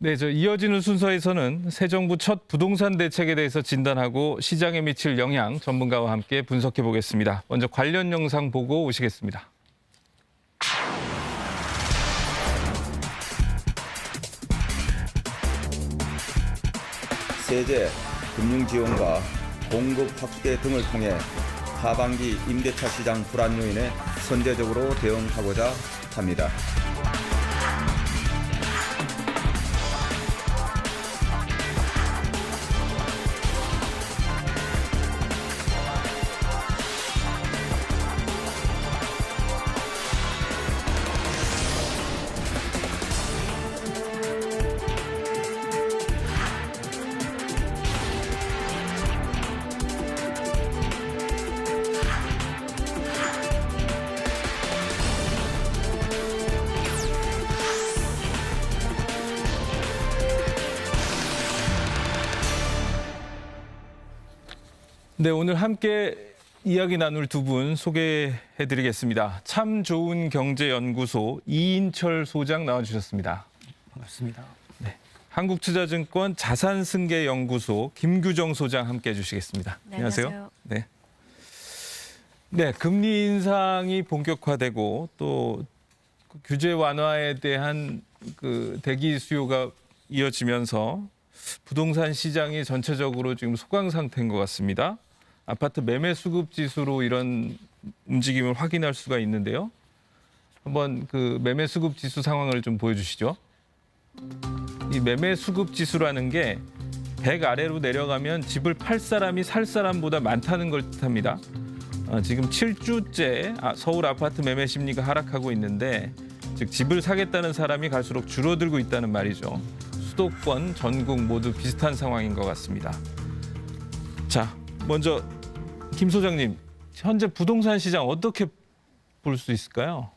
네, 이어지는 순서에서는 새 정부 첫 부동산 대책에 대해서 진단하고 시장에 미칠 영향 전문가와 함께 분석해 보겠습니다. 먼저 관련 영상 보고 오시겠습니다. 세제, 금융 지원과 공급 확대 등을 통해 하반기 임대차 시장 불안 요인에 선제적으로 대응하고자 합니다. 네, 오늘 함께 이야기 나눌 두 분 소개해드리겠습니다. 참 좋은 경제연구소 이인철 소장 나와주셨습니다. 반갑습니다. 네, 한국투자증권 자산승계연구소 김규정 소장 함께해 주시겠습니다. 네, 안녕하세요. 네. 네, 금리 인상이 본격화되고 또 규제 완화에 대한 대기 수요가 이어지면서 부동산 시장이 전체적으로 지금 소강 상태인 것 같습니다. 아파트 매매 수급 지수로 이런 움직임을 확인할 수가 있는데요. 한번 매매 수급 지수 상황을 좀 보여주시죠. 이 매매 수급 지수라는 게 100 아래로 내려가면 집을 팔 사람이 살 사람보다 많다는 걸 뜻합니다. 지금 7주째 서울 아파트 매매 심리가 하락하고 있는데, 즉 집을 사겠다는 사람이 갈수록 줄어들고 있다는 말이죠. 수도권, 전국 모두 비슷한 상황인 것 같습니다. 자, 먼저 김 소장님, 현재 부동산 시장 어떻게 볼 수 있을까요?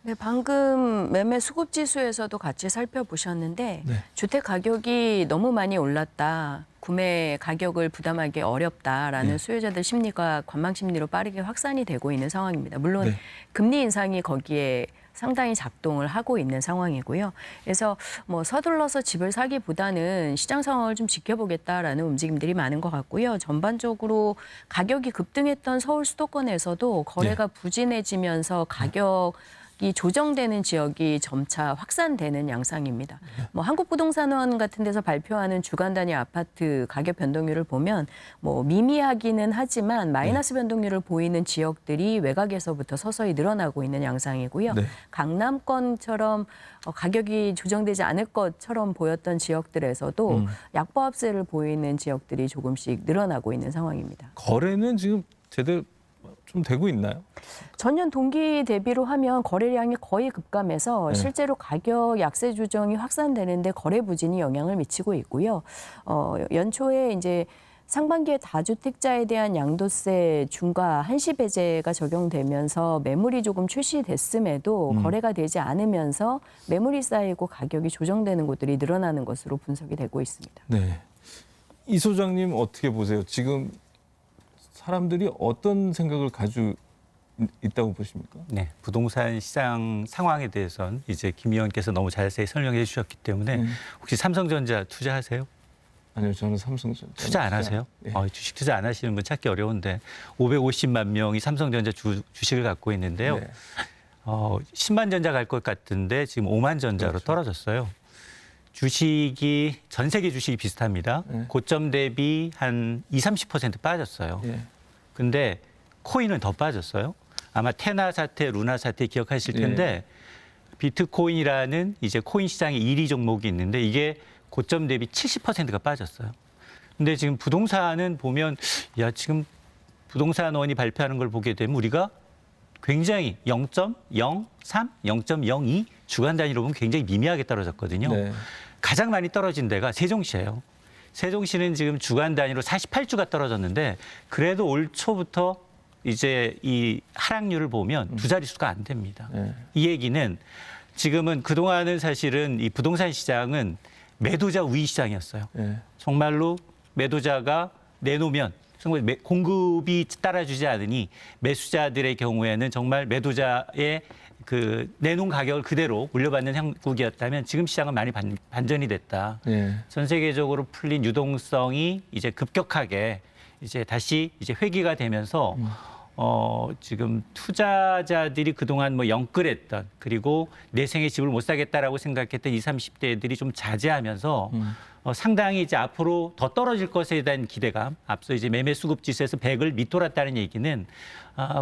네, 방금 매매 수급 지수에서도 같이 살펴보셨는데 네. 주택 가격이 너무 많이 올랐다. 구매 가격을 부담하기 어렵다라는 네. 수요자들 심리가 관망 심리로 빠르게 확산이 되고 있는 상황입니다. 물론 네. 금리 인상이 거기에 상당히 작동을 하고 있는 상황이고요. 그래서 서둘러서 집을 사기보다는 시장 상황을 좀 지켜보겠다라는 움직임들이 많은 것 같고요. 전반적으로 가격이 급등했던 서울 수도권에서도 거래가 부진해지면서 가격이 조정되는 지역이 점차 확산되는 양상입니다. 한국부동산원 같은 데서 발표하는 주간 단위 아파트 가격 변동률을 보면 미미하기는 하지만 마이너스 변동률을 보이는 지역들이 외곽에서부터 서서히 늘어나고 있는 양상이고요. 네. 강남권처럼 가격이 조정되지 않을 것처럼 보였던 지역들에서도 약보합세를 보이는 지역들이 조금씩 늘어나고 있는 상황입니다. 거래는 지금 제대로 좀 되고 있나요? 전년 동기 대비로 하면 거래량이 거의 급감해서 네. 실제로 가격 약세 조정이 확산되는데 거래 부진이 영향을 미치고 있고요. 연초에 이제 상반기에 다주택자에 대한 양도세 중과 한시 배제가 적용되면서 매물이 조금 출시됐음에도 거래가 되지 않으면서 매물이 쌓이고 가격이 조정되는 곳들이 늘어나는 것으로 분석이 되고 있습니다. 네. 이 소장님 어떻게 보세요? 지금 사람들이 어떤 생각을 가지고 있다고 보십니까? 네, 부동산 시장 상황에 대해서는 이제 김 의원께서 너무 자세히 설명해 주셨기 때문에 혹시 삼성전자 투자하세요? 아니요, 저는 삼성전자. 투자 안 하세요? 네. 주식 투자 안 하시는 분 찾기 어려운데 550만 명이 삼성전자 주식을 갖고 있는데요. 네. 10만 전자 갈 것 같은데 지금 5만 전자로 그렇죠. 떨어졌어요. 주식이 전 세계 주식이 비슷합니다. 네. 고점 대비 한 20-30% 빠졌어요. 예. 근데 코인은 더 빠졌어요. 아마 테나 사태, 루나 사태 기억하실 텐데 비트코인이라는 이제 코인 시장의 1위 종목이 있는데 이게 고점 대비 70%가 빠졌어요. 근데 지금 부동산은 보면 지금 부동산원이 발표하는 걸 보게 되면 우리가 굉장히 0.03, 0.02 주간 단위로 보면 굉장히 미미하게 떨어졌거든요. 네. 가장 많이 떨어진 데가 세종시예요. 세종시는 지금 주간 단위로 48주가 떨어졌는데 그래도 올 초부터 이제 이 하락률을 보면 두 자릿수가 안 됩니다. 네. 이 얘기는 지금은 그동안은 사실은 이 부동산 시장은 매도자 우위 시장이었어요. 네. 정말로 매도자가 내놓으면 정말 공급이 따라주지 않으니 매수자들의 경우에는 정말 매도자의 그 내놓은 가격을 그대로 물려받는 형국이었다면 지금 시장은 많이 반전이 됐다. 예. 전 세계적으로 풀린 유동성이 이제 급격하게 이제 다시 이제 회귀가 되면서 지금 투자자들이 그동안 뭐 영끌했던 그리고 내 생에 집을 못 사겠다라고 생각했던 20, 30대들이 좀 자제하면서 상당히 이제 앞으로 더 떨어질 것에 대한 기대감, 앞서 이제 매매 수급 지수에서 100을 밑돌았다는 얘기는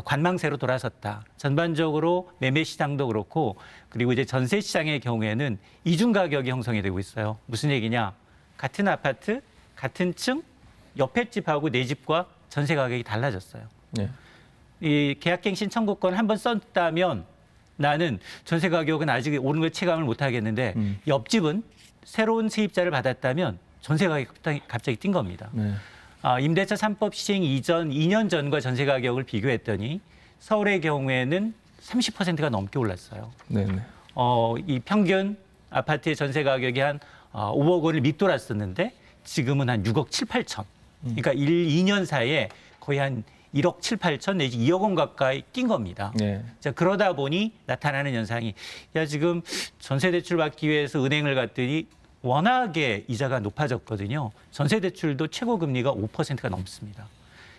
관망세로 돌아섰다. 전반적으로 매매 시장도 그렇고 그리고 이제 전세 시장의 경우에는 이중 가격이 형성이 되고 있어요. 무슨 얘기냐? 같은 아파트, 같은 층, 옆에 집하고 내 집과 전세 가격이 달라졌어요. 예. 이 계약갱신 청구권 한번 썼다면 나는 전세 가격은 아직 오른 걸 체감을 못 하겠는데 옆집은 새로운 세입자를 받았다면 전세 가격이 갑자기 뛴 겁니다. 네. 임대차 3법 시행 이전 2년 전과 전세 가격을 비교했더니 서울의 경우에는 30%가 넘게 올랐어요. 네네. 이 평균 아파트의 전세 가격이 한 5억 원을 밑돌았었는데 지금은 한 6억 7, 8천. 그러니까 2년 사이에 거의 한 1억 7, 8천 내지 2억 원 가까이 뛴 겁니다. 네. 자, 그러다 보니 나타나는 현상이 지금 전세 대출 받기 위해서 은행을 갔더니 워낙에 이자가 높아졌거든요. 전세 대출도 최고 금리가 5%가 넘습니다.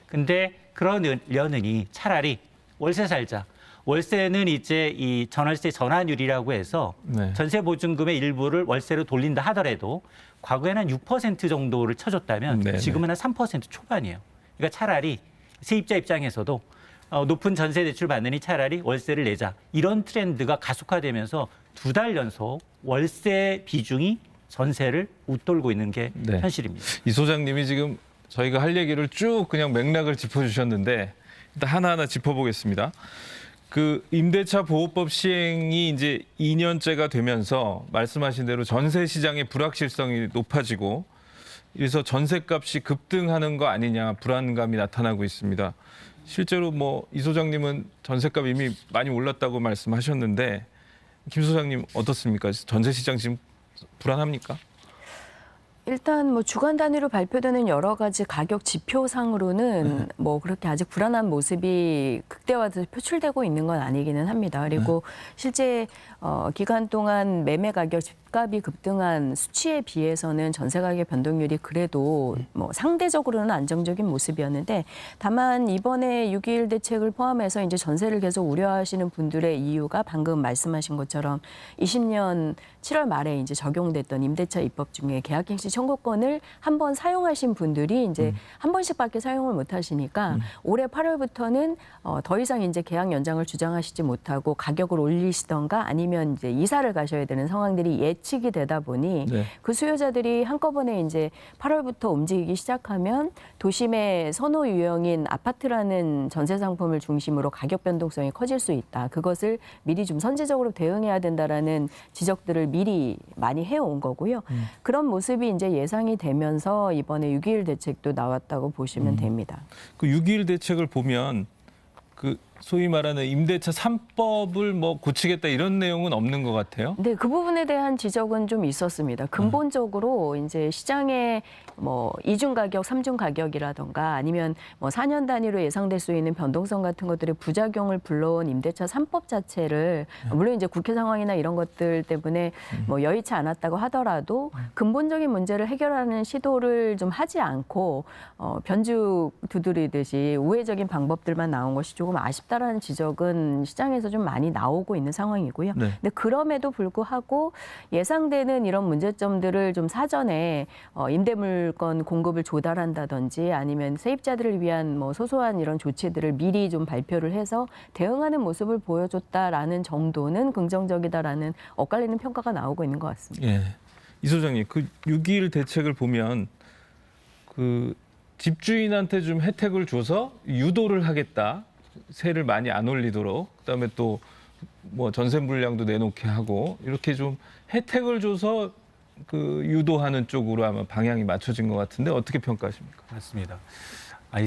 근데 그러려느니 차라리 월세 살자. 월세는 이제 이 전월세 전환율이라고 해서 네. 전세 보증금의 일부를 월세로 돌린다 하더라도 과거에는 한 6% 정도를 쳐줬다면 네네. 지금은 한 3% 초반이에요. 그러니까 차라리 세입자 입장에서도 높은 전세 대출 받느니 차라리 월세를 내자. 이런 트렌드가 가속화되면서 2달 연속 월세 비중이 전세를 웃돌고 있는 게 네. 현실입니다. 이 소장님이 지금 저희가 할 얘기를 쭉 그냥 맥락을 짚어주셨는데 일단 하나하나 짚어보겠습니다. 그 임대차 보호법 시행이 이제 2년째가 되면서 말씀하신 대로 전세 시장의 불확실성이 높아지고 그래서 전세값이 급등하는 거 아니냐 불안감이 나타나고 있습니다. 실제로 뭐 이 소장님은 전세값 이미 많이 올랐다고 말씀하셨는데 김 소장님 어떻습니까? 전세 시장 지금 불안합니까? 일단 뭐 주간 단위로 발표되는 여러 가지 가격 지표상으로는 뭐 그렇게 아직 불안한 모습이 극대화돼서 표출되고 있는 건 아니기는 합니다. 그리고 실제 기간 동안 매매 가격 집값이 급등한 수치에 비해서는 전세 가격 변동률이 그래도 뭐 상대적으로는 안정적인 모습이었는데 다만 이번에 6.21 대책을 포함해서 이제 전세를 계속 우려하시는 분들의 이유가 방금 말씀하신 것처럼 20년 7월 말에 이제 적용됐던 임대차 입법 중에 계약갱신 청구권을 한 번 사용하신 분들이 이제 한 번씩밖에 사용을 못 하시니까 올해 8월부터는 더 이상 이제 계약 연장을 주장하시지 못하고 가격을 올리시던가 아니면 이제 이사를 가셔야 되는 상황들이 예측이 되다 보니 네. 그 수요자들이 한꺼번에 이제 8월부터 움직이기 시작하면 도심의 선호 유형인 아파트라는 전세 상품을 중심으로 가격 변동성이 커질 수 있다. 그것을 미리 좀 선제적으로 대응해야 된다라는 지적들을 미리 많이 해온 거고요. 그런 모습이 이제 예상이 되면서 이번에 6.21 대책도 나왔다고 보시면 됩니다. 그 6.21 대책을 보면 그 소위 말하는 임대차 3법을 뭐 고치겠다 이런 내용은 없는 것 같아요. 네, 그 부분에 대한 지적은 좀 있었습니다. 근본적으로 이제 시장에 뭐 이중 가격, 삼중 가격이라던가 아니면 뭐 4년 단위로 예상될 수 있는 변동성 같은 것들의 부작용을 불러온 임대차 3법 자체를 물론 이제 국회 상황이나 이런 것들 때문에 뭐 여의치 않았다고 하더라도 근본적인 문제를 해결하는 시도를 좀 하지 않고 변죽 두드리듯이 우회적인 방법들만 나온 것이 조금 아쉽다라는 지적은 시장에서 좀 많이 나오고 있는 상황이고요. 네. 근데 그럼에도 불구하고 예상되는 이런 문제점들을 좀 사전에 임대물건 공급을 조달한다든지 아니면 세입자들을 위한 뭐 소소한 이런 조치들을 미리 좀 발표를 해서 대응하는 모습을 보여줬다라는 정도는 긍정적이다라는 엇갈리는 평가가 나오고 있는 것 같습니다. 예. 이 소장님, 그 6.21 대책을 보면 그 집주인한테 좀 혜택을 줘서 유도를 하겠다. 세를 많이 안 올리도록. 그다음에 또 뭐 전세 물량도 내놓게 하고 이렇게 좀 혜택을 줘서 그 유도하는 쪽으로 아마 방향이 맞춰진 것 같은데 어떻게 평가하십니까? 맞습니다.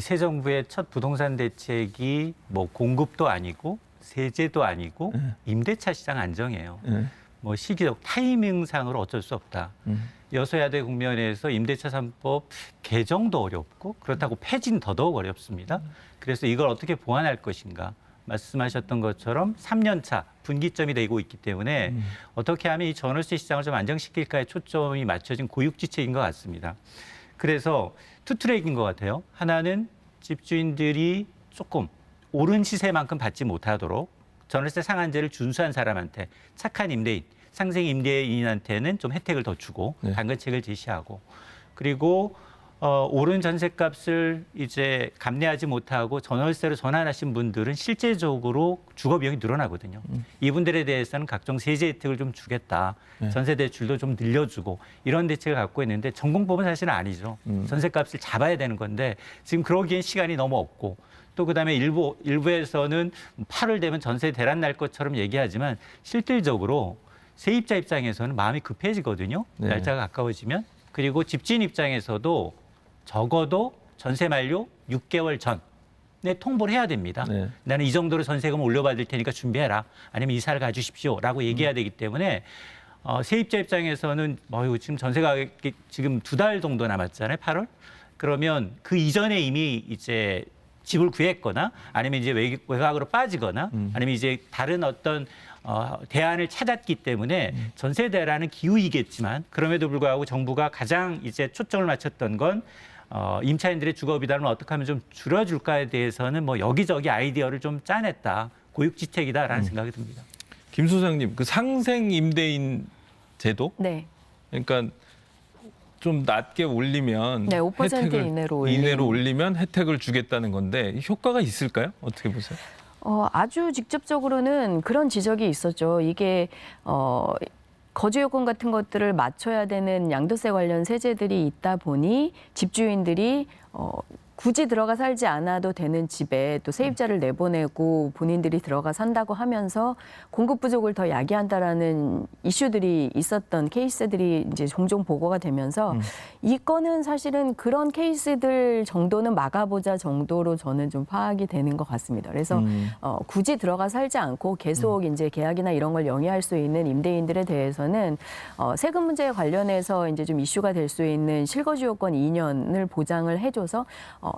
새 정부의 첫 부동산 대책이 뭐 공급도 아니고 세제도 아니고 임대차 시장 안정이에요. 뭐 시기적 타이밍상으로 어쩔 수 없다. 여소야대 국면에서 임대차 3법 개정도 어렵고 그렇다고 폐지는 더더욱 어렵습니다. 그래서 이걸 어떻게 보완할 것인가. 말씀하셨던 것처럼 3년 차 분기점이 되고 있기 때문에 어떻게 하면 이 전월세 시장을 좀 안정시킬까에 초점이 맞춰진 고육지책인 것 같습니다. 그래서 투 트랙인 것 같아요. 하나는 집주인들이 조금 오른 시세만큼 받지 못하도록 전월세 상한제를 준수한 사람한테 착한 임대인, 상생 임대인한테는 좀 혜택을 더 주고 네. 당근책을 제시하고 그리고 오른 전셋값을 이제 감내하지 못하고 전월세로 전환하신 분들은 실제적으로 주거 비용이 늘어나거든요. 이분들에 대해서는 각종 세제 혜택을 좀 주겠다. 네. 전세 대출도 좀 늘려주고 이런 대책을 갖고 있는데 전공법은 사실은 아니죠. 전셋값을 잡아야 되는 건데 지금 그러기엔 시간이 너무 없고 또 그다음에 일부에서는 8월 되면 전세 대란 날 것처럼 얘기하지만 실질적으로 세입자 입장에서는 마음이 급해지거든요. 네. 날짜가 가까워지면. 그리고 집주인 입장에서도 적어도 전세 만료 6개월 전에 통보를 해야 됩니다. 네. 나는 이 정도로 전세금 올려받을 테니까 준비해라. 아니면 이사를 가주십시오라고 얘기해야 되기 때문에 세입자 입장에서는 지금 전세 가격이 지금 2달 정도 남았잖아요. 8월. 그러면 그 이전에 이미 이제 집을 구했거나 아니면 이제 외곽으로 빠지거나 아니면 이제 다른 어떤 대안을 찾았기 때문에 전세 대란은 기우이겠지만 그럼에도 불구하고 정부가 가장 이제 초점을 맞췄던 건 임차인들의 주거 비단을 어떻게 하면 좀 줄여줄까에 대해서는 여기저기 아이디어를 좀 짜냈다. 고육지책이다라는 생각이 듭니다. 김 소장님, 그 상생 임대인 제도, 네. 그러니까 좀 낮게 올리면 네, 5% 이내로 올리면 혜택을 주겠다는 건데 효과가 있을까요? 어떻게 보세요? 아주 직접적으로는 그런 지적이 있었죠. 이게 거주 요건 같은 것들을 맞춰야 되는 양도세 관련 세제들이 있다 보니 집주인들이 굳이 들어가 살지 않아도 되는 집에 또 세입자를 내보내고 본인들이 들어가 산다고 하면서 공급 부족을 더 야기한다라는 이슈들이 있었던 케이스들이 이제 종종 보고가 되면서 이 건은 사실은 그런 케이스들 정도는 막아보자 정도로 저는 좀 파악이 되는 것 같습니다. 그래서 굳이 들어가 살지 않고 계속 이제 계약이나 이런 걸 영위할 수 있는 임대인들에 대해서는 세금 문제에 관련해서 이제 좀 이슈가 될 수 있는 실거주 요건 2년을 보장을 해줘서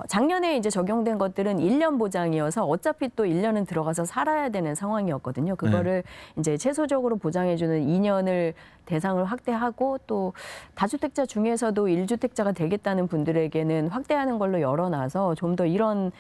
작년에 이제 적용된 것들은 1년 보장이어서 어차피 또 1년은 들어가서 살아야 되는 상황이었거든요. 그거를 이제 최소적으로 보장해주는 2년을 대상을 확대하고 또 다주택자 중에서도 1주택자가 되겠다는 분들에게는 확대하는 걸로 열어놔서 좀 더 이런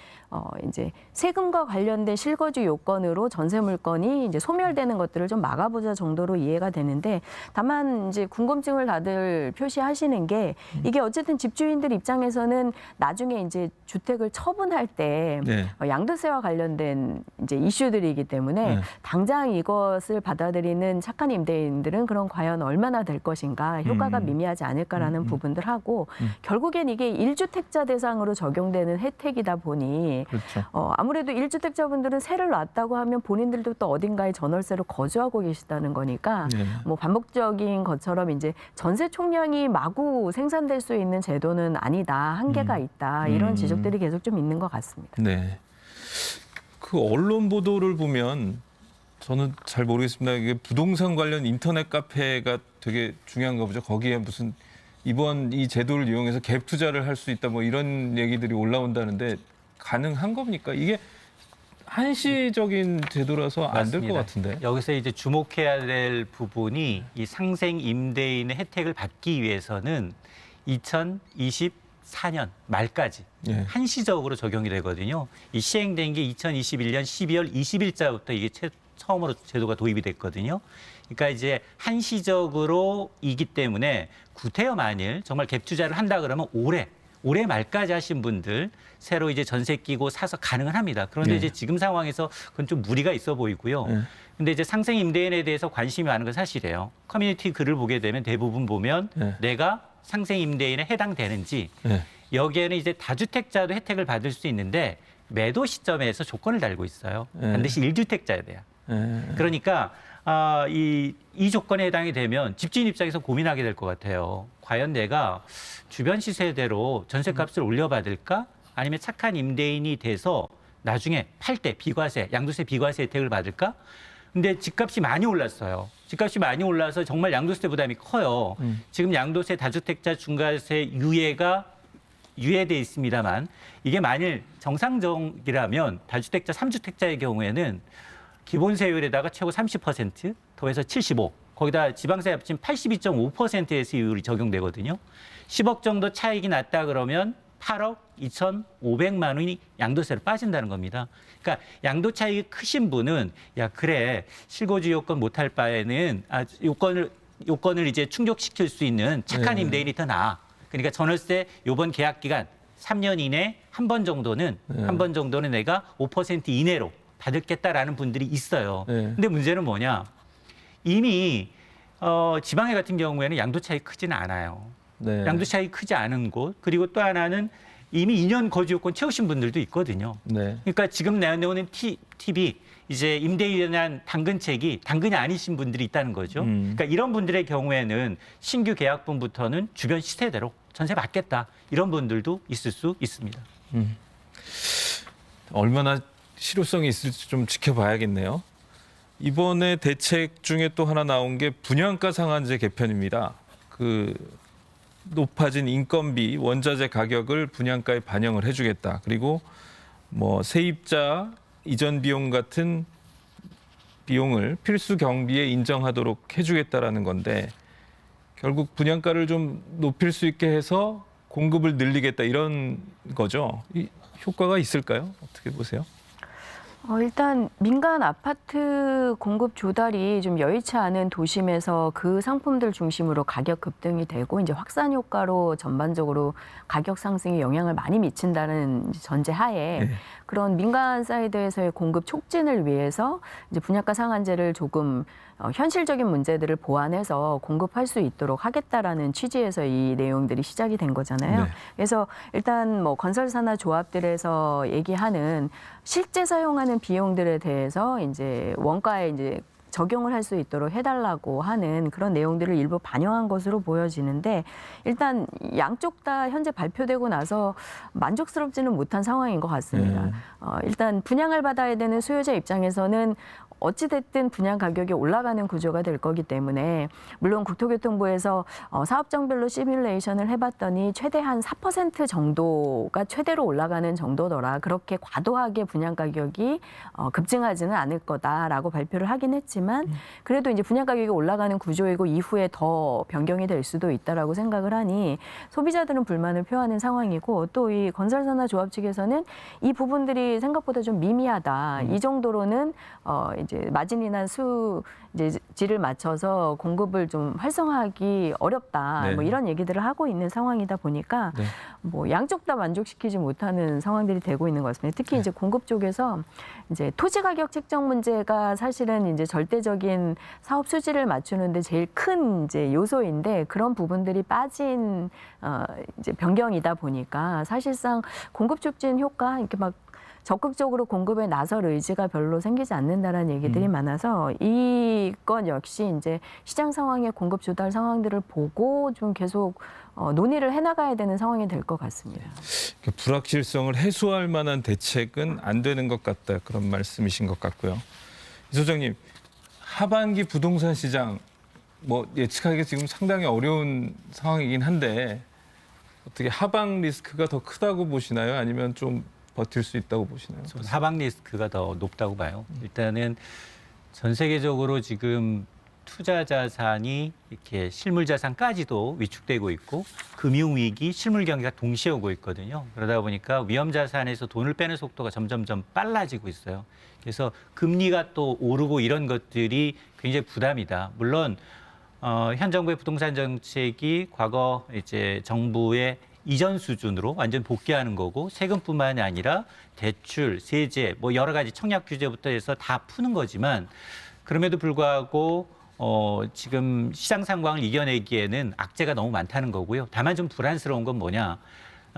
이제 세금과 관련된 실거주 요건으로 전세 물건이 이제 소멸되는 것들을 좀 막아보자 정도로 이해가 되는데 다만 이제 궁금증을 다들 표시하시는 게 이게 어쨌든 집주인들 입장에서는 나중에 이제 주택을 처분할 때 네. 양도세와 관련된 이제 이슈들이기 때문에 네. 당장 이것을 받아들이는 착한 임대인들은 그럼 과연 얼마나 될 것인가 효과가 미미하지 않을까라는 부분들하고 결국엔 이게 1주택자 대상으로 적용되는 혜택이다 보니 그렇죠. 아무래도 1주택자분들은 세를 놨다고 하면 본인들도 또 어딘가에 전월세로 거주하고 계시다는 거니까 네. 반복적인 것처럼 이제 전세 총량이 마구 생산될 수 있는 제도는 아니다. 한계가 있다. 이런 지적들이 계속 좀 있는 것 같습니다. 네. 그 언론 보도를 보면 저는 잘 모르겠습니다. 이게 부동산 관련 인터넷 카페가 되게 중요한가 보죠. 거기에 무슨 이번 이 제도를 이용해서 갭 투자를 할 수 있다 뭐 이런 얘기들이 올라온다는데 가능한 겁니까? 이게 한시적인 제도라서 안 될 것 맞습니다. 같은데. 여기서 이제 주목해야 될 부분이 이 상생 임대인의 혜택을 받기 위해서는 2024년 말까지 예. 한시적으로 적용이 되거든요. 이 시행된 게 2021년 12월 20일자부터 이게 처음으로 제도가 도입이 됐거든요. 그러니까 이제 한시적으로이기 때문에 구태여 만일 정말 갭 투자를 한다 그러면 올해 말까지 하신 분들 새로 이제 전세 끼고 사서 가능은 합니다. 그런데 네. 이제 지금 상황에서 그건 좀 무리가 있어 보이고요. 네. 근데 이제 상생 임대인에 대해서 관심이 많은 건 사실이에요. 커뮤니티 글을 보게 되면 대부분 보면 네. 내가 상생 임대인에 해당되는지 네. 여기에는 이제 다주택자도 혜택을 받을 수 있는데 매도 시점에서 조건을 달고 있어요. 네. 반드시 1주택자여야 돼요. 네. 그러니까 이 조건에 해당이 되면 집주인 입장에서 고민하게 될 것 같아요. 과연 내가 주변 시세대로 전셋값을 올려받을까? 아니면 착한 임대인이 돼서 나중에 팔 때 비과세, 양도세 비과세 혜택을 받을까? 근데 집값이 많이 올랐어요. 집값이 많이 올라서 정말 양도세 부담이 커요. 지금 양도세 다주택자 중과세 유예가 유예돼 있습니다만 이게 만일 정상적이라면 다주택자, 3주택자의 경우에는 기본 세율에다가 최고 30%, 더해서 75, 거기다 지방세 합친 82.5%의 세율이 적용되거든요. 10억 정도 차익이 났다 그러면 8억 2,500만 원이 양도세로 빠진다는 겁니다. 그러니까 양도 차익이 크신 분은 야 그래 실거주 요건 못할 바에는 요건을 이제 충족시킬 수 있는 착한 네. 임대인이 더 나아. 그러니까 전월세 요번 계약 기간 3년 이내 한 번 정도는 내가 5% 이내로 받겠다라는 분들이 있어요. 네. 근데 문제는 뭐냐? 이미 지방에 같은 경우에는 양도 차익 크지는 않아요. 네. 양도 차익 크지 않은 곳, 그리고 또 하나는 이미 2년 거주 요건 채우신 분들도 있거든요. 네. 그러니까 지금 내놓는 팁이 이제 임대인에 대한 당근책이 당근이 아니신 분들이 있다는 거죠. 그러니까 이런 분들의 경우에는 신규 계약분부터는 주변 시세대로 전세 받겠다. 이런 분들도 있을 수 있습니다. 얼마나 실효성이 있을지 좀 지켜봐야겠네요. 이번에 대책 중에 또 하나 나온 게 분양가 상한제 개편입니다. 그 높아진 인건비, 원자재 가격을 분양가에 반영을 해주겠다. 그리고 뭐 세입자 이전 비용 같은 비용을 필수 경비에 인정하도록 해주겠다라는 건데 결국 분양가를 좀 높일 수 있게 해서 공급을 늘리겠다 이런 거죠. 이 효과가 있을까요? 어떻게 보세요? 일단 민간 아파트 공급 조달이 좀 여의치 않은 도심에서 그 상품들 중심으로 가격 급등이 되고 이제 확산 효과로 전반적으로 가격 상승에 영향을 많이 미친다는 전제하에 네. 그런 민간 사이드에서의 공급 촉진을 위해서 이제 분양가 상한제를 조금 현실적인 문제들을 보완해서 공급할 수 있도록 하겠다라는 취지에서 이 내용들이 시작이 된 거잖아요. 네. 그래서 일단 뭐 건설사나 조합들에서 얘기하는 실제 사용하는 비용들에 대해서 이제 원가에 이제 적용을 할 수 있도록 해달라고 하는 그런 내용들을 일부 반영한 것으로 보여지는데 일단 양쪽 다 현재 발표되고 나서 만족스럽지는 못한 상황인 것 같습니다. 일단 분양을 받아야 되는 수요자 입장에서는 어찌됐든 분양 가격이 올라가는 구조가 될 거기 때문에 물론 국토교통부에서 사업장별로 시뮬레이션을 해봤더니 최대한 4% 정도가 최대로 올라가는 정도더라. 그렇게 과도하게 분양 가격이 급증하지는 않을 거다라고 발표를 하긴 했지만 그래도 이제 분양 가격이 올라가는 구조이고 이후에 더 변경이 될 수도 있다라고 생각을 하니 소비자들은 불만을 표하는 상황이고 또 이 건설사나 조합 측에서는 이 부분들이 생각보다 좀 미미하다. 이 정도로는 이제 마진이나 질을 맞춰서 공급을 좀 활성화하기 어렵다. 네. 뭐 이런 얘기들을 하고 있는 상황이다 보니까 네. 뭐 양쪽 다 만족시키지 못하는 상황들이 되고 있는 것 같습니다. 특히 이제 공급 쪽에서 이제 토지 가격 책정 문제가 사실은 이제 절대적인 사업 수지를 맞추는데 제일 큰 이제 요소인데 그런 부분들이 빠진 이제 변경이다 보니까 사실상 공급 촉진 효과 이렇게 막 적극적으로 공급에 나설 의지가 별로 생기지 않는다라는 얘기들이 많아서 이건 역시 이제 시장 상황의 공급 조달 상황들을 보고 좀 계속 논의를 해나가야 되는 상황이 될 것 같습니다. 불확실성을 해소할 만한 대책은 안 되는 것 같다. 그런 말씀이신 것 같고요. 이 소장님, 하반기 부동산 시장 뭐 예측하기 지금 상당히 어려운 상황이긴 한데 어떻게 하방 리스크가 더 크다고 보시나요? 아니면 좀 버틸 수 있다고 보시나요? 저는 하방 리스크가 더 높다고 봐요. 일단은 전 세계적으로 지금 투자 자산이 이렇게 실물 자산까지도 위축되고 있고 금융 위기, 실물 경기가 동시에 오고 있거든요. 그러다 보니까 위험 자산에서 돈을 빼는 속도가 점점점 빨라지고 있어요. 그래서 금리가 또 오르고 이런 것들이 굉장히 부담이다. 물론 현 정부의 부동산 정책이 과거 이제 정부의 이전 수준으로 완전 복귀하는 거고 세금뿐만이 아니라 대출, 세제, 뭐 여러 가지 청약 규제부터 해서 다 푸는 거지만 그럼에도 불구하고 지금 시장 상황을 이겨내기에는 악재가 너무 많다는 거고요. 다만 좀 불안스러운 건 뭐냐.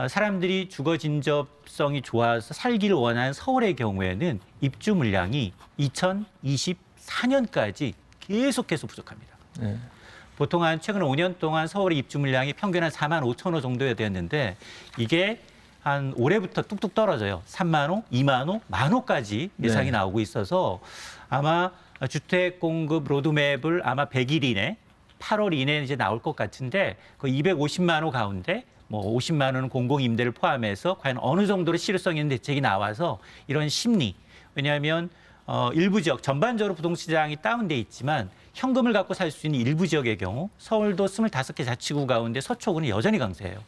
사람들이 주거 진접성이 좋아서 살기를 원하는 서울의 경우에는 입주 물량이 2024년까지 계속해서 부족합니다. 네. 보통 최근 5년 동안 서울의 입주 물량이 평균 한 4만 5천 호 정도가 되었는데 이게 한 올해부터 뚝뚝 떨어져요. 3만 호, 2만 호, 1만 호까지 예상이 네. 나오고 있어서 아마 주택 공급 로드맵을 아마 100일 이내, 8월 이내에 이제 나올 것 같은데 그 250만 호 가운데 뭐 50만 원은 공공임대를 포함해서 과연 어느 정도로 실효성 있는 대책이 나와서 이런 심리. 왜냐하면 일부 지역 전반적으로 부동시장이 다운돼 있지만 현금을 갖고 살 수 있는 일부 지역의 경우 서울도 25개 자치구 가운데 서초구는 여전히 강세예요.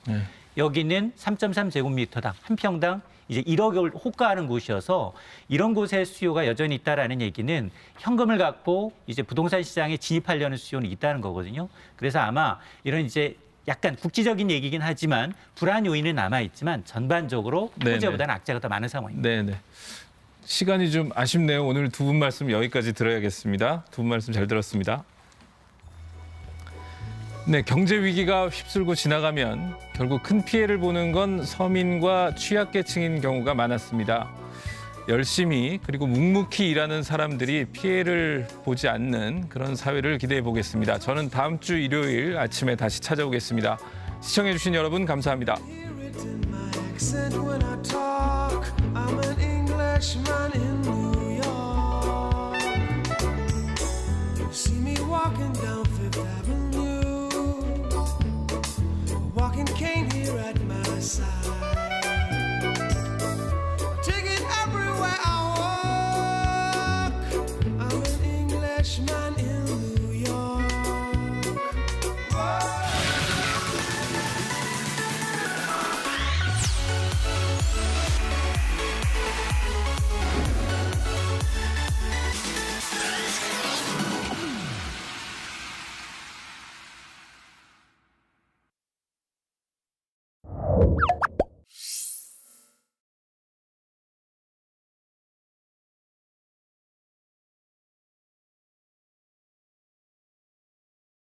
여기는 3.3제곱미터당 한 평당 이제 1억을 호가하는 곳이어서 이런 곳의 수요가 여전히 있다라는 얘기는 현금을 갖고 이제 부동산 시장에 진입하려는 수요는 있다는 거거든요. 그래서 아마 이런 이제 약간 국지적인 얘기긴 하지만 불안 요인은 남아 있지만 전반적으로 호재보다는 악재가 더 많은 상황입니다. 네네. 시간이 좀 아쉽네요. 오늘 두 분 말씀 여기까지 들어야겠습니다. 두 분 말씀 잘 들었습니다. 네, 경제 위기가 휩쓸고 지나가면 결국 큰 피해를 보는 건 서민과 취약계층인 경우가 많았습니다. 열심히 그리고 묵묵히 일하는 사람들이 피해를 보지 않는 그런 사회를 기대해 보겠습니다. 저는 다음 주 일요일 아침에 다시 찾아오겠습니다. 시청해 주신 여러분 감사합니다. Freshman in New York, see me walking down Fifth Avenue, a walking cane here at my side. Take it everywhere I walk. I'm an Englishman in New York. Whoa.